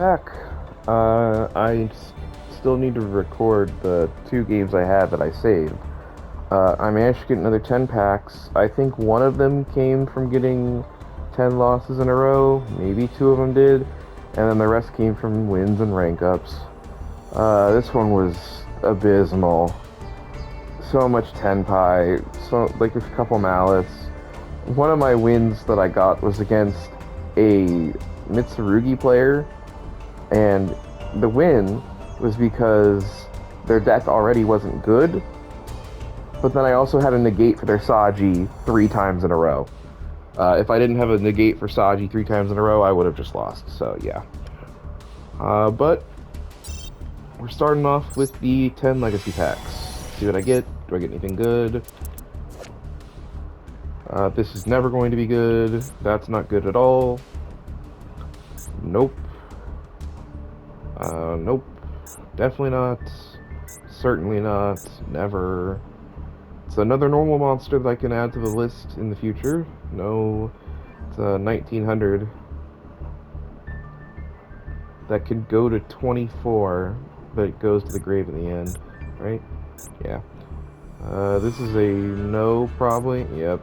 Back. Still need to record the two games I had that I saved. I managed to get another 10 packs. I think one of them came from getting 10 losses in a row. Maybe two of them did. And then the rest came from wins and rank ups. This one was abysmal. So much 10 pie. So, like, a couple malice. One of my wins that I got was against a Mitsurugi player, and the win was because their deck already wasn't good, but then I also had a negate for their Saji three times in a row. If I didn't have a negate for Saji three times in a row, I would have just lost, so yeah. But we're starting off with the 10 legacy packs. See what I get. Do I get anything good? This is never going to be good. That's not good at all. Nope. Nope. Definitely not. Certainly not. Never. It's another normal monster that I can add to the list in the future. No. It's a 1900 that could go to 24, but it goes to the grave in the end, right? Yeah. This is a no, probably. Yep.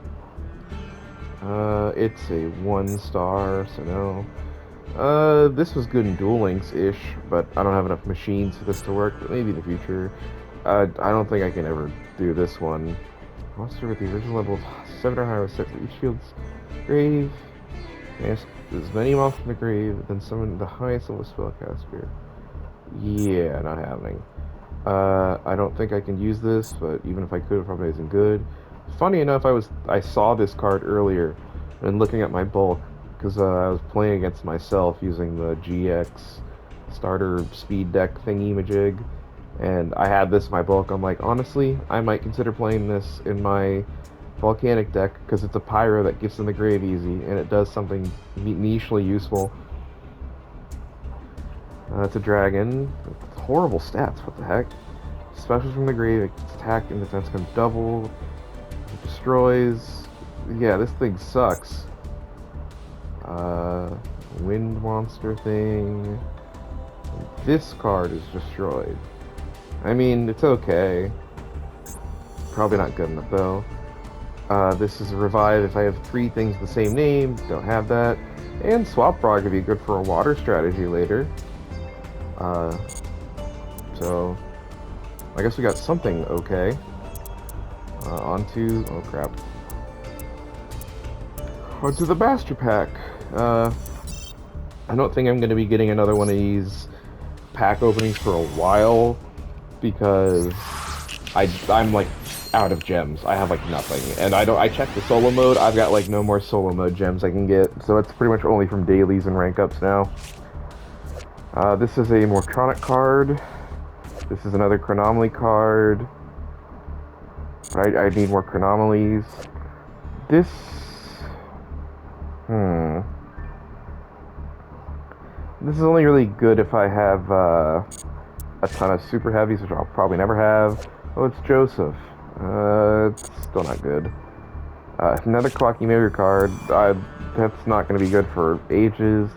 It's a 1 star, so no. This was good in Duel Links-ish, but I don't have enough machines for this to work, but maybe in the future. I don't think I can ever do this one. Monster with the original level of 7 or higher was set to each field's grave. Yes, as many monsters from the grave, then summon the highest level spellcaster. Yeah, not happening. I don't think I can use this, but even if I could, it probably isn't good. Funny enough, I saw this card earlier, and looking at my bulk, because I was playing against myself using the GX starter speed deck thingy-majig, and I had this in my bulk. I'm like, honestly, I might consider playing this in my volcanic deck, because it's a pyro that gets in the grave easy, and it does something nichely useful. It's a dragon. Horrible stats, what the heck? Specials from the grave, its attack and defense can double. It destroys. Yeah, this thing sucks. Wind monster thing. This card is destroyed. I mean, it's okay. Probably not good enough, though. This is a revive if I have three things the same name. Don't have that. And Swap Frog would be good for a water strategy later. So I guess we got something okay. Oh crap. Onto the Master Pack. I don't think I'm going to be getting another one of these pack openings for a while, because I'm like out of gems. I have like nothing, and I checked the solo mode. I've got like no more solo mode gems I can get, so it's pretty much only from dailies and rank ups now. This is a Mortronic card. This is another Chronomaly card. I need more Chronomalies. This... This is only really good if I have a ton of super heavies, which I'll probably never have. Oh, it's Joseph. It's still not good. Another Clocky Mirror card. That's not going to be good for ages.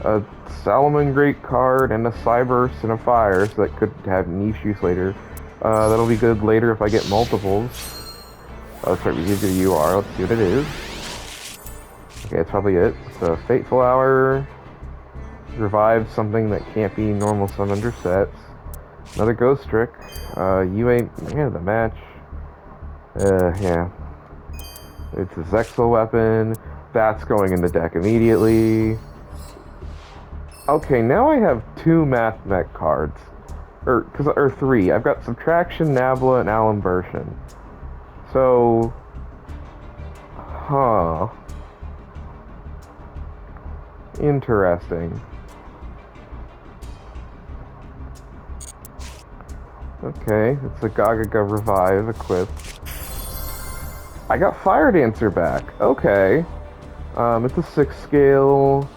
A Salomon Great card and a Cyburst and a Fire, so that could have niche use later. That'll be good later if I get multiples. Let's start with the UR. Let's see what it is. Okay, that's probably it. So, Fateful Hour. Revive something that can't be normal summoned or sets. Another Ghost Trick. You ain't... Yeah, the match. Yeah. It's a Zexal weapon. That's going in the deck immediately. Okay, now I have two Math Mech cards. Or three. I've got Subtraction, Nabla, and Alimversion. So... Huh. Interesting. Okay, it's a Gagaga Revive equipped. I got Fire Dancer back. Okay. It's a 6 scale,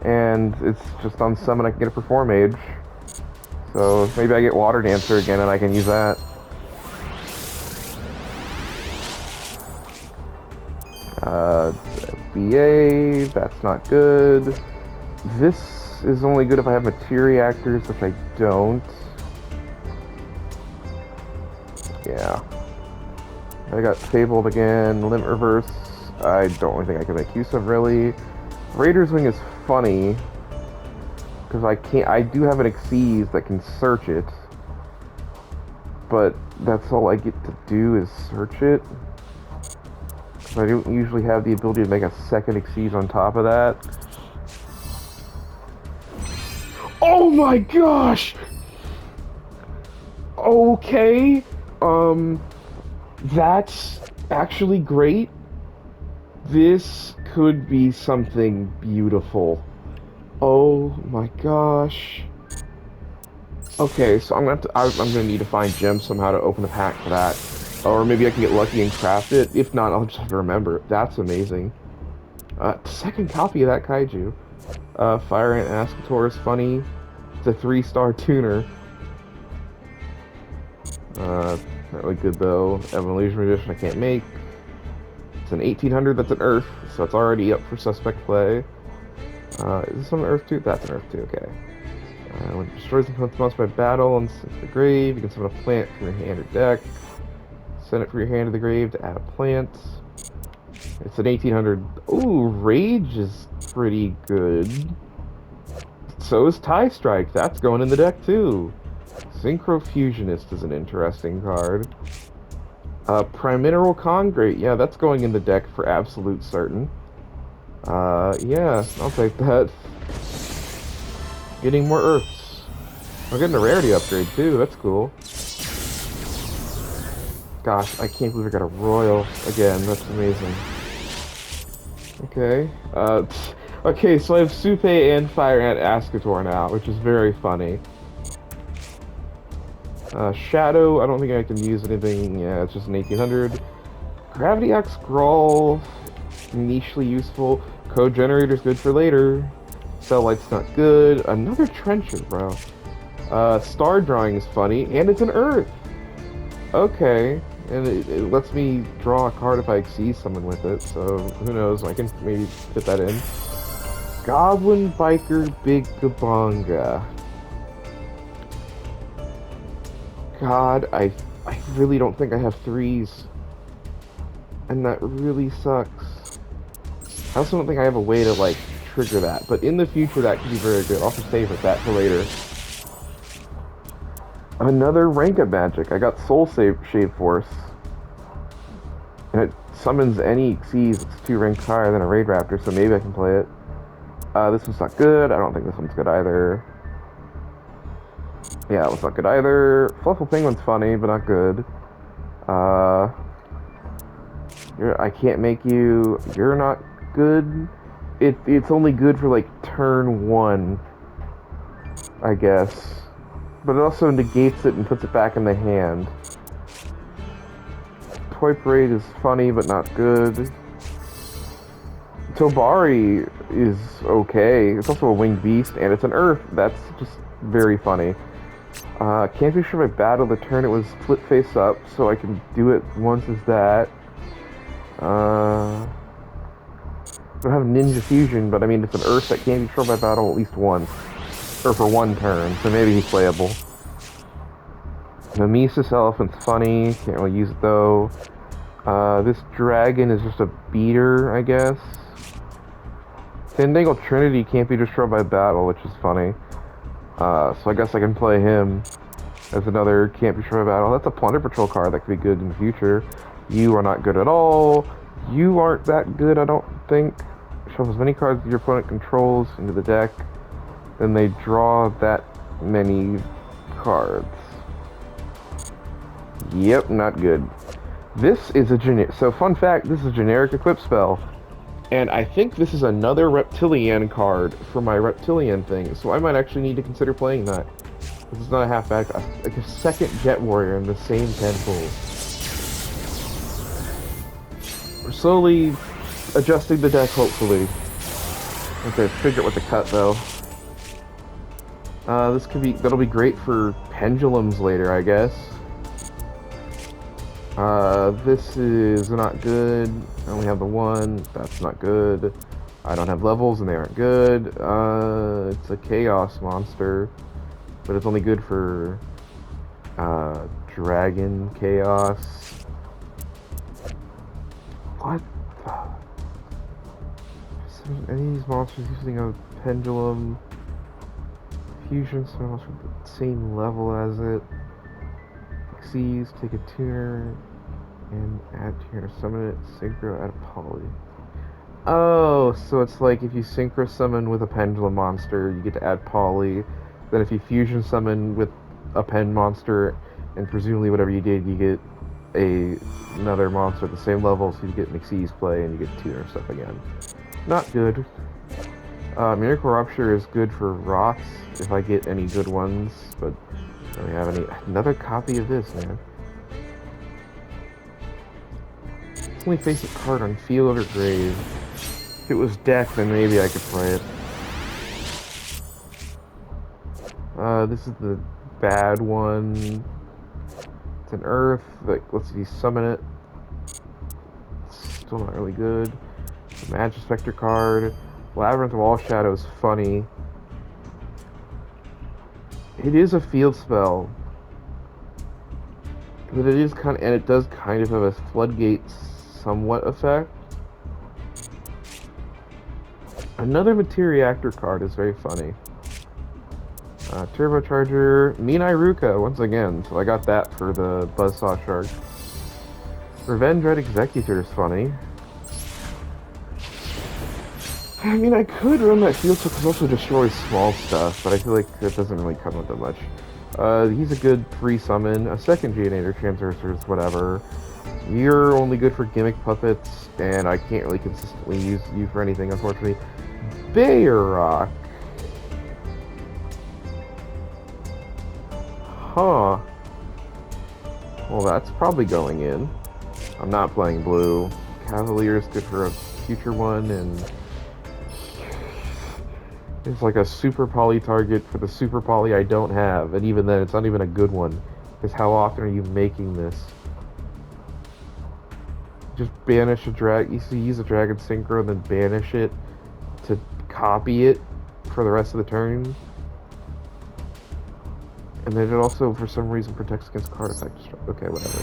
and it's just on summon I can get it for Form Age. So maybe I get Water Dancer again and I can use that. BA, that's not good. This is only good if I have materia reactors, which I don't. Yeah. I got Fabled again, Limit Reverse. I don't really think I can make use of, really. Raider's Wing is funny, because I do have an Xyz that can search it, but that's all I get to do is search it. I don't usually have the ability to make a second Xyz on top of that. Oh my gosh! Okay, that's actually great. This could be something beautiful. Oh my gosh. Okay, so I'm gonna need to find gems somehow to open a pack for that. Or maybe I can get lucky and craft it. If not, I'll just have to remember. That's amazing. Second copy of that kaiju. Fire Ant Ascator is funny. It's a 3-star tuner. Not really good though. Evolution Edition I can't make. It's an 1800 that's an Earth, so it's already up for suspect play. Is this on Earth 2? That's an Earth 2, okay. When it destroys the opponent's monster by battle and sends to the grave, you can summon a plant from your hand or deck. Send it from your hand to the grave to add a plant. It's an 1800. Ooh, Rage is pretty good. So is Tie Strike. That's going in the deck too. Synchrofusionist is an interesting card. Primineral Congrate. Yeah, that's going in the deck for absolute certain. Yeah, I'll take that. Getting more Earths. I'm getting a rarity upgrade too. That's cool. Gosh, I can't believe I got a Royal again. That's amazing. Okay. Okay, so I have Supe and Fire Ant Ascator now, which is very funny. Shadow, I don't think I can use anything. Yeah, it's just an 1800. Gravity Axe Grawl, nichely useful. Code Generator's good for later. Cell Light's not good. Another Trencher, bro. Star Drawing is funny, and it's an Earth. Okay, and it lets me draw a card if I Xyz someone with it, so who knows, I can maybe fit that in. Goblin Biker Big Gabonga. God, I really don't think I have 3s. And that really sucks. I also don't think I have a way to, like, trigger that, but in the future that could be very good. I'll just favorite that for later. Another rank up magic. I got Soul Shave Force. And it summons any Xyz that's 2 ranks higher than a Raid Raptor, so maybe I can play it. This one's not good. I don't think this one's good either. Yeah, it's not good either. Fluffle Penguin's funny, but not good. I can't make you... You're not good. It's only good for, like, turn 1, I guess. But it also negates it and puts it back in the hand. Toy Parade is funny, but not good. Tobari is okay. It's also a winged beast, and it's an Earth. That's just very funny. Can't be sure by battle the turn it was flip face up, so I can do it once as that. I don't have Ninja Fusion, but I mean it's an Earth that can't be destroyed by battle at least once. Or for 1 turn, so maybe he's playable. Mimesis Elephant's funny, can't really use it though. This dragon is just a beater, I guess. Fandangle Trinity can't be destroyed by battle, which is funny. So I guess I can play him as another can't be destroyed by battle. That's a Plunder Patrol card that could be good in the future. You are not good at all. You aren't that good, I don't think. Shuffle as many cards as your opponent controls into the deck. Then they draw that many cards. Yep, not good. This is a generic... So, fun fact, this is a generic equip spell. And I think this is another Reptilian card for my Reptilian thing. So I might actually need to consider playing that. This is not a half-back. Like a second Jet Warrior in the same 10 pool. We're slowly adjusting the deck, hopefully. Okay, figure out what to cut, though. This could be... That'll be great for pendulums later, I guess. This is not good. I only have the 1. That's not good. I don't have levels and they aren't good. It's a chaos monster, but it's only good for dragon chaos. What? Any of these monsters using a pendulum fusion spells from the same level as it. Xyz, take a tuner and add tuner. Summon it, synchro, add a poly. Oh, so it's like if you synchro summon with a pendulum monster, you get to add poly. Then if you fusion summon with a pen monster, and presumably whatever you did, you get another monster at the same level, so you get an Xyz play and you get tuner stuff again. Not good. Miracle Rupture is good for rocks if I get any good ones, but I don't have any. Another copy of this, man. It's only face a card on field or grave. If it was deck, then maybe I could play it. This is the bad one. It's an earth. Like, let's see, summon it. Still not really good. Magic Spectre card. Labyrinth of All Shadows, funny. It is a field spell, but it is kind of, and it does kind of have a floodgate somewhat effect. Another Materiactor card is very funny. Turbocharger, Minai Ruka once again, so I got that for the Buzzsaw Shark. Revenge Red Executor is funny. I mean, I could run that field so it also destroys small stuff, but I feel like that doesn't really come with that much. He's a good free summon, a second Geonator, Transversors, whatever. You're only good for gimmick puppets, and I can't really consistently use you for anything, unfortunately. Bayrock. Huh. Well, that's probably going in. I'm not playing blue. Cavalier is good for a future one, and it's like a super poly target for the super poly I don't have, and even then, it's not even a good one. Because how often are you making this? Just banish a drag. You see, use a dragon synchro, and then banish it to copy it for the rest of the turn. And then it also, for some reason, protects against card effect. Okay, whatever.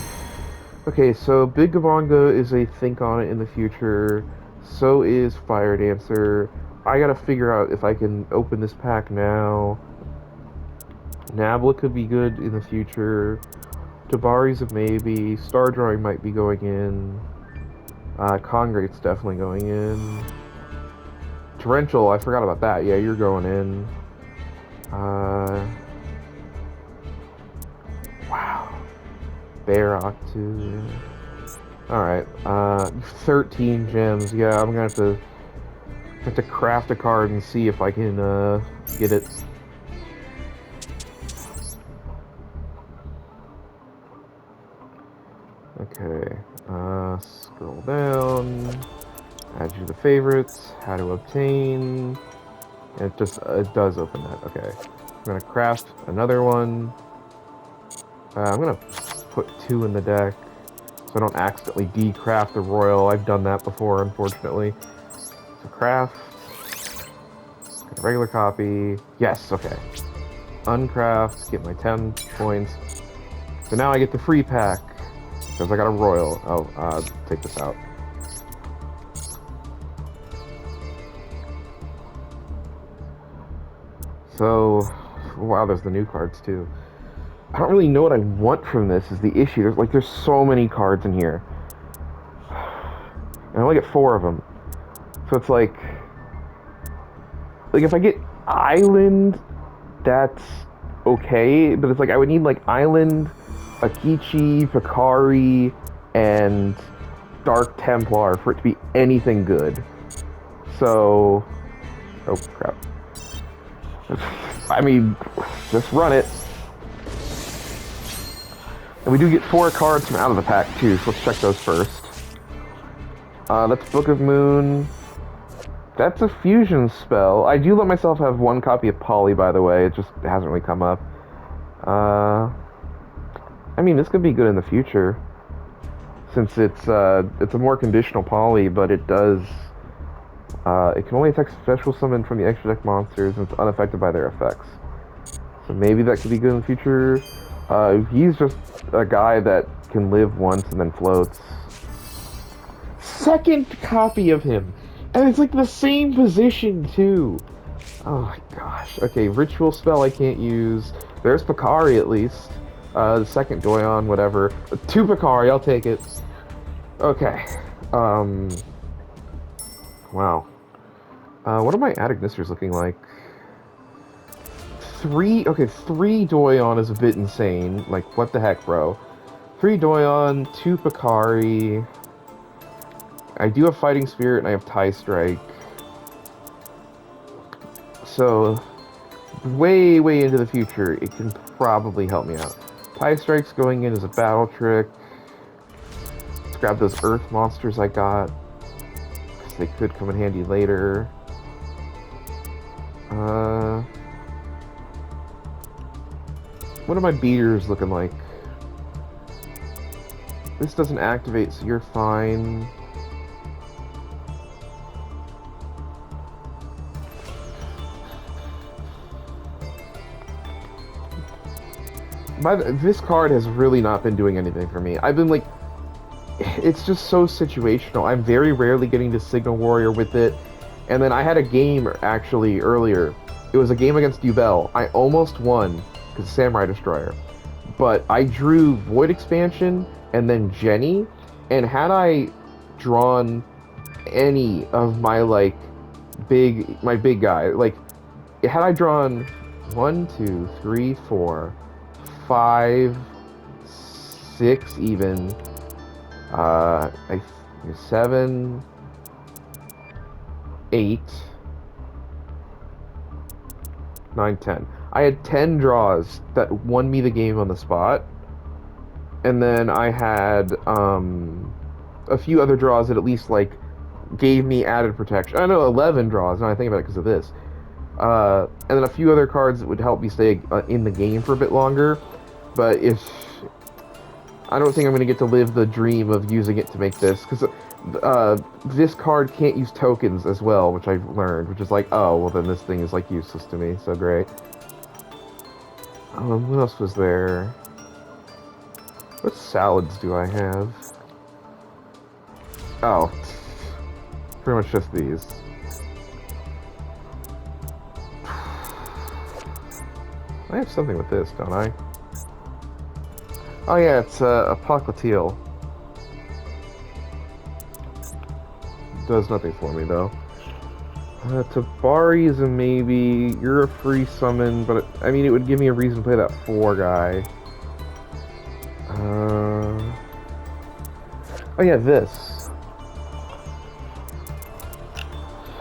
Okay, so Big Gavanga is a think on it in the future. So is Fire Dancer. I gotta figure out if I can open this pack now. Nabla could be good in the future. Tabari's a maybe. Star Drawing might be going in. Congrate's definitely going in. Torrential, I forgot about that. Yeah, you're going in. Wow. Bayrock too. Yeah. Alright. 13 gems. Yeah, I'm gonna have to craft a card and see if I can get it. Okay. Scroll down. Add you the favorites. How to obtain. And it does open that. Okay. I'm gonna craft another one. I'm gonna put 2 in the deck so I don't accidentally decraft the royal. I've done that before, unfortunately. So craft. Get a regular copy. Yes, okay. Uncraft. Get my 10 points. So now I get the free pack because I got a royal. Oh, take this out. So, wow, there's the new cards too. I don't really know what I want from this is the issue. There's so many cards in here. And I only get 4 of them. So it's like if I get Island, that's okay. But it's like I would need like Island, Akichi, Picari, and Dark Templar for it to be anything good. So, oh crap. I mean, just run it. And we do get 4 cards from out of the pack too, so let's check those first. That's Book of Moon. That's a fusion spell. I do let myself have 1 copy of Poly, by the way. It just hasn't really come up. I mean, this could be good in the future, since it's a more conditional Poly, but it does It can only attack special summon from the extra deck monsters and it's unaffected by their effects. So maybe that could be good in the future. He's just a guy that can live once and then floats. Second copy of him! And it's like the same position too! Oh my gosh. Okay, ritual spell I can't use. There's Picari at least. The second Doyon, whatever. Two Picari, I'll take it. Okay. Um. Wow. What are my Adignisters looking like? Three Doyon is a bit insane. Like, what the heck, bro? Three Doyon, two Picari. I do have Fighting Spirit and I have Tie Strike. So, way into the future, it can probably help me out. Tie Strike's going in as a battle trick. Let's grab those Earth monsters I got, because they could come in handy later. What are my beaters looking like? This doesn't activate, so you're fine. This card has really not been doing anything for me. I've been like, it's just so situational. I'm very rarely getting to Signal Warrior with it. And then I had a game actually earlier. It was a game against Yubel. I almost won because Samurai Destroyer. But I drew Void Expansion and then Jenny. And had I drawn any of my big guy, like had I drawn 1, 2, 3, 4, 5, 6 even, 7, 8, 9, 10. I had 10 draws that won me the game on the spot. And then I had a few other draws that at least like gave me added protection. I know 11 draws, now I think about it because of this. And then a few other cards that would help me stay in the game for a bit longer. But I don't think I'm going to get to live the dream of using it to make this, because this card can't use tokens as well, which I've learned, which is like, oh, well then this thing is like useless to me, so great. What else was there? What salads do I have? Oh, pretty much just these. I have something with this, don't I? Oh yeah, it's a Pocotil. Does nothing for me though. Tabari is a maybe. You're a free summon, but I mean it would give me a reason to play that 4 guy. Oh yeah, this.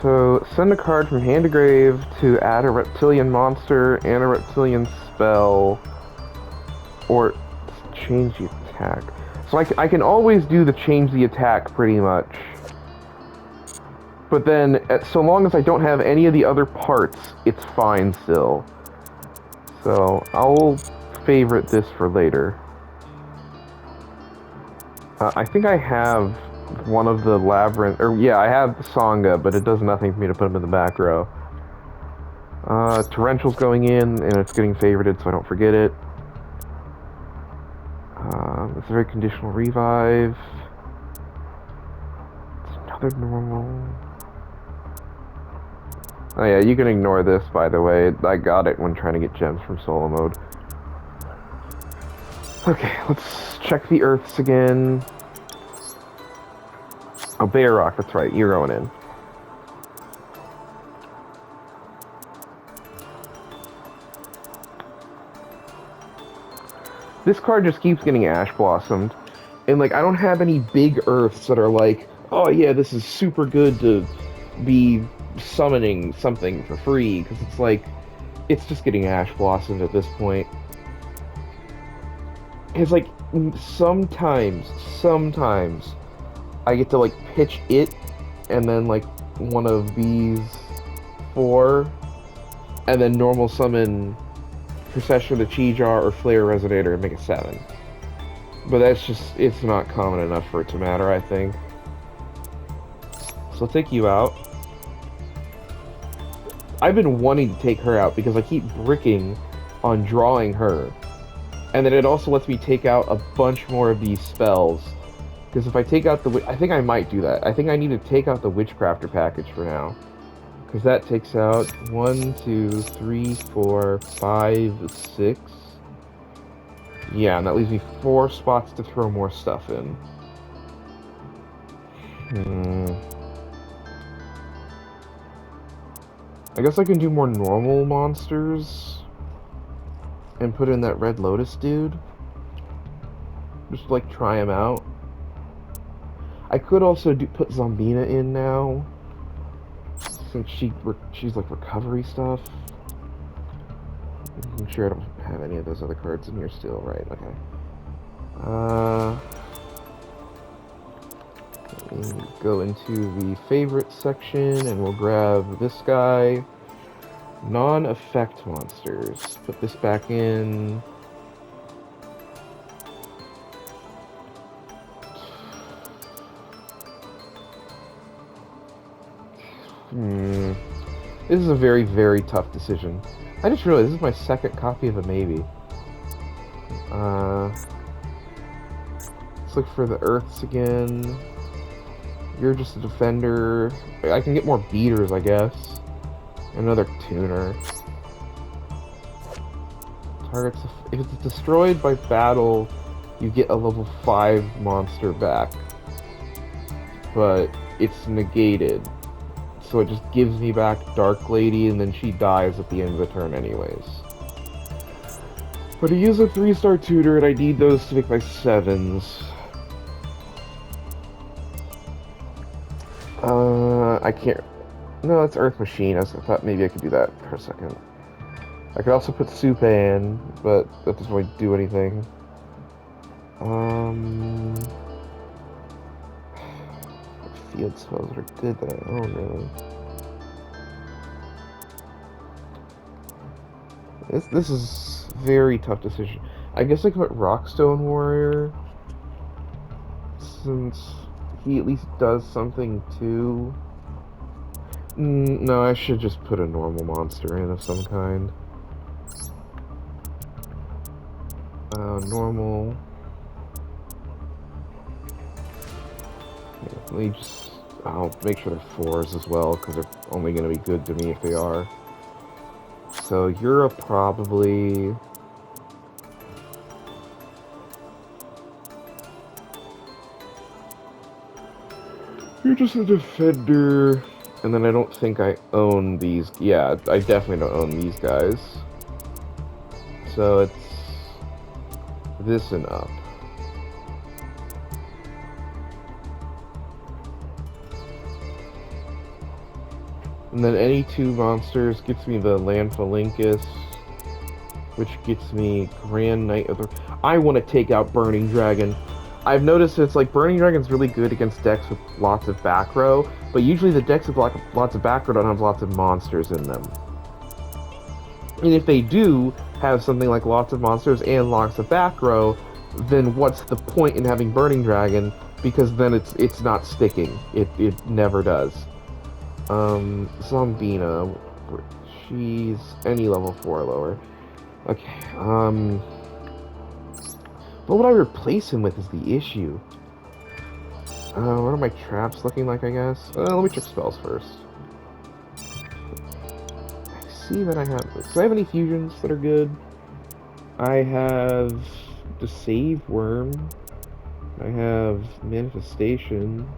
So send a card from hand to grave to add a reptilian monster and a reptilian spell, or change the attack. So I can always do the change the attack pretty much. But then, so long as I don't have any of the other parts, it's fine still. So I'll favorite this for later. I think I have one of the Labyrinth, or yeah, I have the Sangha, but it does nothing for me to put them in the back row. Torrential's going in, and it's getting favorited, so I don't forget it. It's a very conditional revive. It's another normal. Oh yeah, you can ignore this, by the way. I got it when trying to get gems from solo mode. Okay, let's check the Earths again. Oh, Bear Rock, that's right, you're going in. This card just keeps getting Ash Blossomed. And, like, I don't have any big Earths that are like, oh yeah, this is super good to be summoning something for free, because it's like, it's just getting Ash Blossomed at this point. It's like, sometimes, I get to, like, pitch it, and then, like, one of these 4, and then normal summon Procession to Chi-Jar or Flare Resonator and make it 7. But that's just, it's not common enough for it to matter, I think. So I'll take you out. I've been wanting to take her out because I keep bricking on drawing her. And then it also lets me take out a bunch more of these spells. Because if I take out the... I think I might do that. I think I need to take out the Witchcrafter package for now. Because that takes out 1, 2, 3, 4, 5, 6. Yeah, and that leaves me 4 spots to throw more stuff in. I guess I can do more normal monsters. And put in that Red Lotus dude. Just, like, try him out. I could also put Zombina in now. Since she's like recovery stuff. I'm sure I don't have any of those other cards in here still, right? Okay. Let me go into the favorite section and we'll grab this guy. Non-effect monsters. Put this back in. This is a very, very tough decision. I just realized this is my second copy of a maybe. Let's look for the Earths again. You're just a defender. I can get more beaters, I guess. Another tuner. Targets. If it's destroyed by battle, you get a level 5 monster back. But it's negated. So it just gives me back Dark Lady, and then she dies at the end of the turn anyways. But I use a 3-star tutor, and I need those to make my 7s. I can't... No, that's Earth Machine. I thought maybe I could do that for a second. I could also put Supan, but that doesn't really do anything. Field spells that are good that I own, really. This is very tough decision. I guess I could put Rockstone Warrior, since he at least does something too. No, I should just put a normal monster in of some kind. Normal. Let me just... I'll make sure they're 4s as well, because they're only going to be good to me if they are. So, you're probably... You're just a defender, and then I don't think I own these... Yeah, I definitely don't own these guys. So, it's... this and up. And then any 2 monsters gets me the Lanphalinkus, which gets me Grand Knight of the... I want to take out Burning Dragon. I've noticed it's like Burning Dragon's really good against decks with lots of back row, but usually the decks with lots of back row don't have lots of monsters in them. And if they do have something like lots of monsters and lots of back row, then what's the point in having Burning Dragon? Because then it's not sticking. It never does. Zombina. She's any level 4 or lower. Okay, what would I replace him with is the issue. What are my traps looking like, I guess? Let me check spells first. I see that I have... Do I have any fusions that are good? I have the Save Worm. I have Manifestation.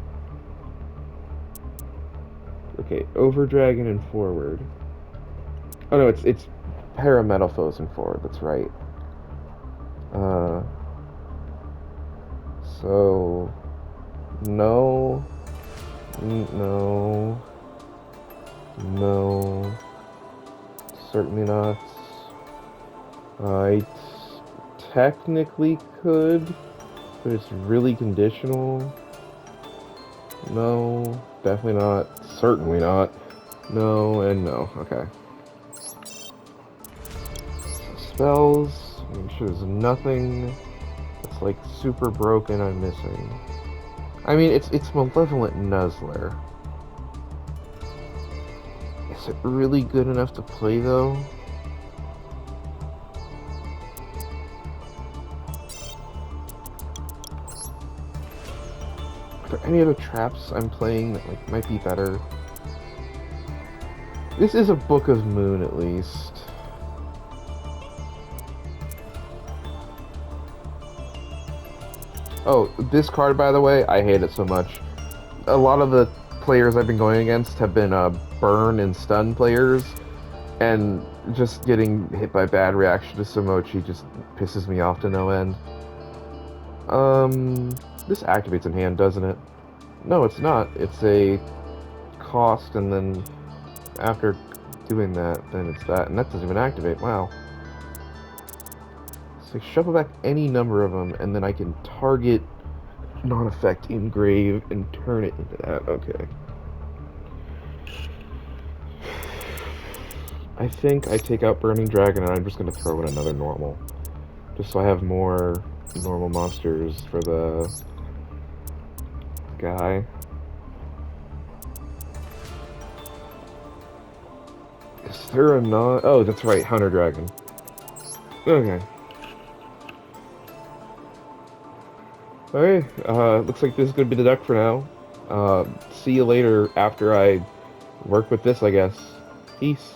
Okay, Over Dragon and Forward. Oh no, it's Parametalphos and Forward, that's right. So... No. No. No. Certainly not. I technically could, but it's really conditional. No. Definitely not. Certainly not. No and no. Okay. Spells. Make sure there's nothing that's like super broken I'm missing. I mean, it's Malevolent Nuzzler. Is it really good enough to play, though? Are there any other traps I'm playing that like might be better? This is a Book of Moon, at least. Oh, this card, by the way, I hate it so much. A lot of the players I've been going against have been burn and stun players, and just getting hit by bad reaction to Samochi just pisses me off to no end. Um, this activates in hand, doesn't it? No, it's not. It's a cost, and then after doing that, then it's that, and that doesn't even activate. Wow. So shuffle back any number of them, and then I can target non-effect engrave and turn it into that. Okay. I think I take out Burning Dragon, and I'm just gonna throw in another normal, just so I have more normal monsters for the guy. Is there a non? Oh, that's right, Hunter Dragon. Okay. Alright, looks like this is gonna be the deck for now. See you later after I work with this, I guess. Peace.